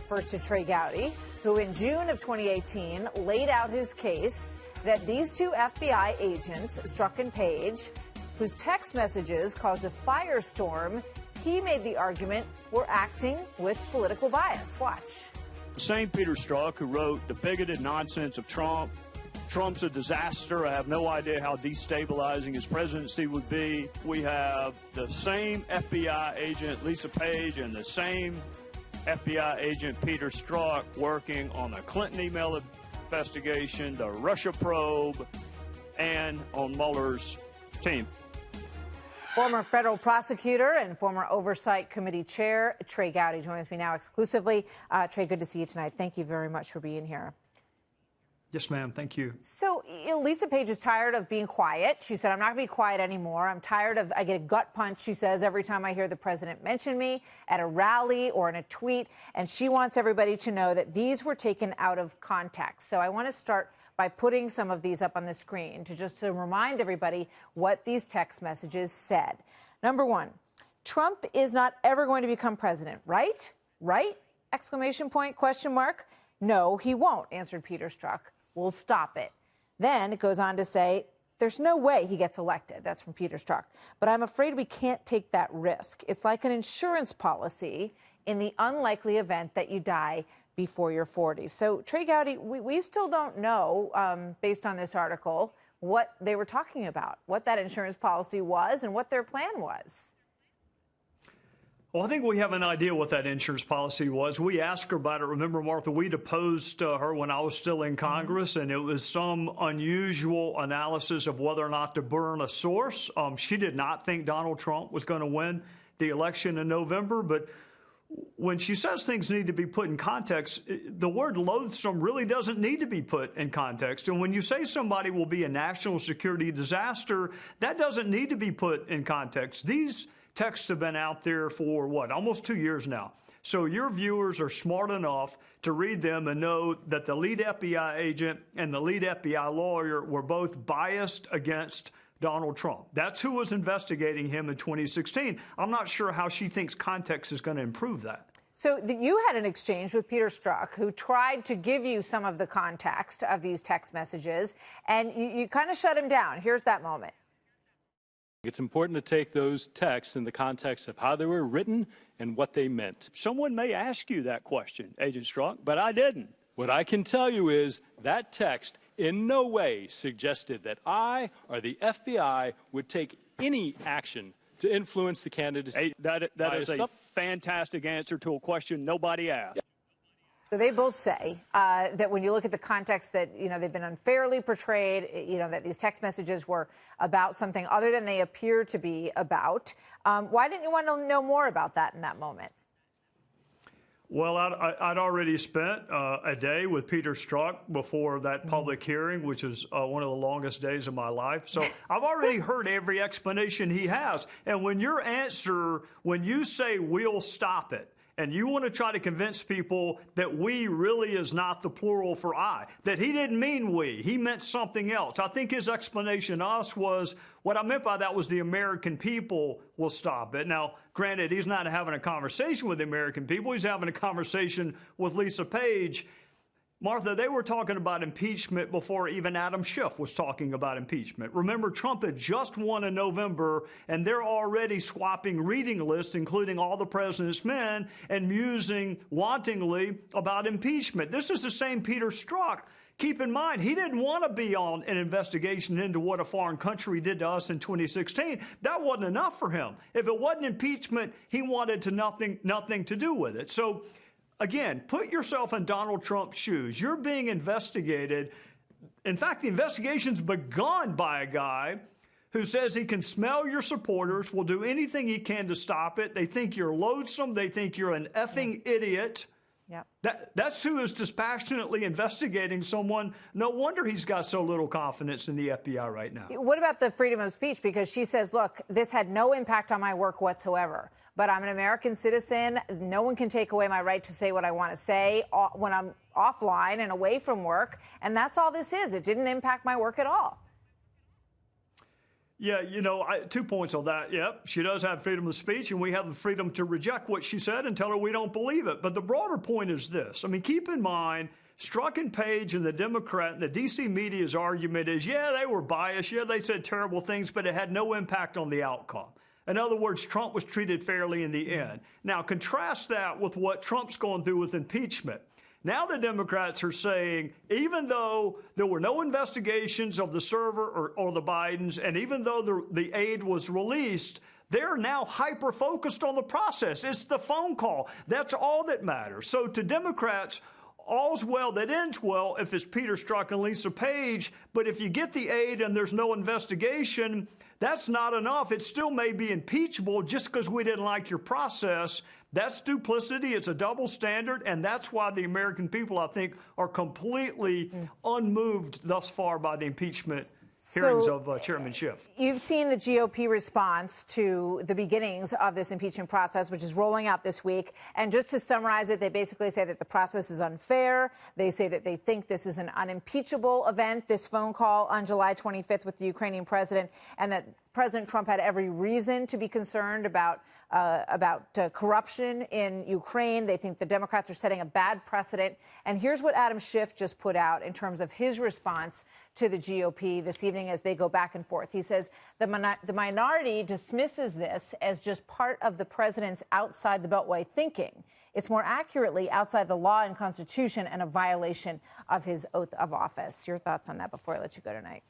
First to Trey Gowdy, who in June of 2018 laid out his case that these two FBI agents, Strzok-Page, whose text messages caused a firestorm, he made the argument were acting with political bias. Watch. The same Peter Strzok who wrote the bigoted nonsense of Trump. Trump's a disaster. I have no idea how destabilizing his presidency would be. We have the same FBI agent, Lisa Page, and the same FBI agent, Peter Strzok, working on the Clinton email investigation, the Russia probe, and on Mueller's team. Former federal prosecutor and former Oversight Committee chair Trey Gowdy joins me now exclusively. Trey, good to see you tonight. Thank you very much for being here. Yes, ma'am. Thank you. So Lisa Page is tired of being quiet. She said, I'm not going to be quiet anymore. I'm tired of, I get a gut punch, she says, every time I hear the president mention me at a rally or in a tweet. And she wants everybody to know that these were taken out of context. So I want to start by putting some of these up on the screen to remind everybody what these text messages said. Number one, Trump is not ever going to become president, right? Right? Exclamation point, question mark. No, he won't, answered Peter Strzok. We'll stop it. Then it goes on to say, there's no way he gets elected. That's from Peter Strzok. But I'm afraid we can't take that risk. It's like an insurance policy in the unlikely event that you die before you're 40. So, Trey Gowdy, we still don't know, based on this article, what they were talking about, what that insurance policy was and what their plan was. Well, I think we have an idea what that insurance policy was. We asked her about it. Remember, Martha, we deposed her when I was still in Congress, and it was some unusual analysis of whether or not to burn a source. She did not think Donald Trump was going to win the election in November, but when she says things need to be put in context, the word loathsome really doesn't need to be put in context. And when you say somebody will be a national security disaster, that doesn't need to be put in context. These texts have been out there for, almost 2 years now. So your viewers are smart enough to read them and know that the lead FBI agent and the lead FBI lawyer were both biased against Donald Trump. That's who was investigating him in 2016. I'm not sure how she thinks context is going to improve that. So you had an exchange with Peter Strzok, who tried to give you some of the context of these text messages, and you kind of shut him down. Here's that moment. It's important to take those texts in the context of how they were written and what they meant. Someone may ask you that question, Agent Strzok, but I didn't. What I can tell you is that text in no way suggested that I or the FBI would take any action to influence the candidacy. That is a fantastic answer to a question nobody asked. So they both say that when you look at the context that, they've been unfairly portrayed, that these text messages were about something other than they appear to be about. Why didn't you want to know more about that in that moment? Well, I'd already spent a day with Peter Strzok before that public hearing, which is one of the longest days of my life. So I've already heard every explanation he has. And when you say we'll stop it, and you want to try to convince people that we really is not the plural for I, that he didn't mean we, he meant something else. I think his explanation to us was, what I meant by that was the American people will stop it. Now, granted, he's not having a conversation with the American people, he's having a conversation with Lisa Page. Martha, they were talking about impeachment before even Adam Schiff was talking about impeachment. Remember, Trump had just won in November, and they're already swapping reading lists, including all the president's men, and musing wantingly about impeachment. This is the same Peter Strzok. Keep in mind, he didn't want to be on an investigation into what a foreign country did to us in 2016. That wasn't enough for him. If it wasn't impeachment, he wanted nothing to do with it. So, again, put yourself in Donald Trump's shoes. You're being investigated. In fact, the investigation's begun by a guy who says he can smell your supporters, will do anything he can to stop it. They think you're loathsome. They think you're an effing idiot. Yep. That's who is dispassionately investigating someone. No wonder he's got so little confidence in the FBI right now. What about the freedom of speech? Because she says, look, this had no impact on my work whatsoever. But I'm an American citizen. No one can take away my right to say what I want to say when I'm offline and away from work. And that's all this is. It didn't impact my work at all. Yeah, 2 points on that. Yep, she does have freedom of speech, and we have the freedom to reject what she said and tell her we don't believe it. But the broader point is this. I mean, keep in mind, Strzok-Page and the Democrat and the D.C. media's argument is, yeah, they were biased. Yeah, they said terrible things, but it had no impact on the outcome. In other words, Trump was treated fairly in the end. Now, contrast that with what Trump's going through with impeachment. Now the Democrats are saying, even though there were no investigations of the server or the Bidens, and even though the aid was released, they're now hyper-focused on the process. It's the phone call. That's all that matters. So to Democrats, all's well that ends well if it's Peter Strzok and Lisa Page, but if you get the aid and there's no investigation, that's not enough. It still may be impeachable just because we didn't like your process. That's duplicity. It's a double standard, and that's why the American people, I think, are completely unmoved thus far by the impeachment hearings of Chairman Schiff. You've seen the GOP response to the beginnings of this impeachment process, which is rolling out this week. And just to summarize it, they basically say that the process is unfair. They say that they think this is an unimpeachable event, this phone call on July 25th with the Ukrainian president, and that President Trump had every reason to be concerned about corruption in Ukraine. They think the Democrats are setting a bad precedent. And here's what Adam Schiff just put out in terms of his response to the GOP this evening as they go back and forth. He says the minority dismisses this as just part of the president's outside the Beltway thinking. It's more accurately outside the law and Constitution and a violation of his oath of office. Your thoughts on that before I let you go tonight?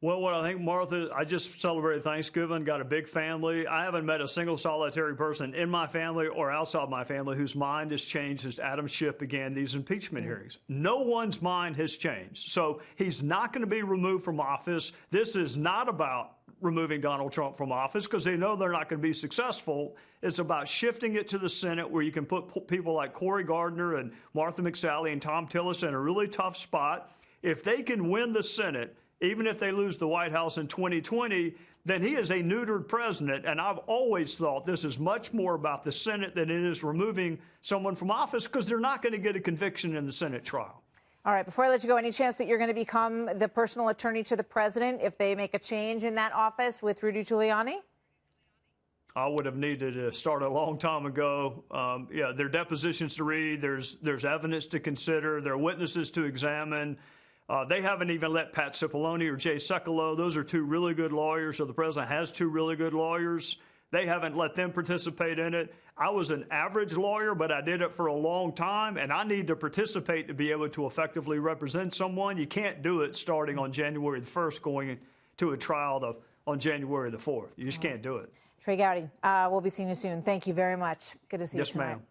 Well, what I think, Martha, I just celebrated Thanksgiving, got a big family. I haven't met a single solitary person in my family or outside my family whose mind has changed since Adam Schiff began these impeachment hearings. No one's mind has changed. So he's not going to be removed from office. This is not about removing Donald Trump from office because they know they're not going to be successful. It's about shifting it to the Senate where you can put people like Cory Gardner and Martha McSally and Tom Tillis in a really tough spot. If they can win the Senate, even if they lose the White House in 2020, then he is a neutered president. And I've always thought this is much more about the Senate than it is removing someone from office because they're not going to get a conviction in the Senate trial. All right. Before I let you go, any chance that you're going to become the personal attorney to the president if they make a change in that office with Rudy Giuliani? I would have needed to start a long time ago. Yeah, there are depositions to read. There's evidence to consider. There are witnesses to examine. They haven't even let Pat Cipollone or Jay Sekulow. Those are two really good lawyers. So the president has two really good lawyers. They haven't let them participate in it. I was an average lawyer, but I did it for a long time, and I need to participate to be able to effectively represent someone. You can't do it starting on January the 1st, going to a trial on January the 4th. You just can't do it. Trey Gowdy, we'll be seeing you soon. Thank you very much. Good to see you tonight. Yes, ma'am.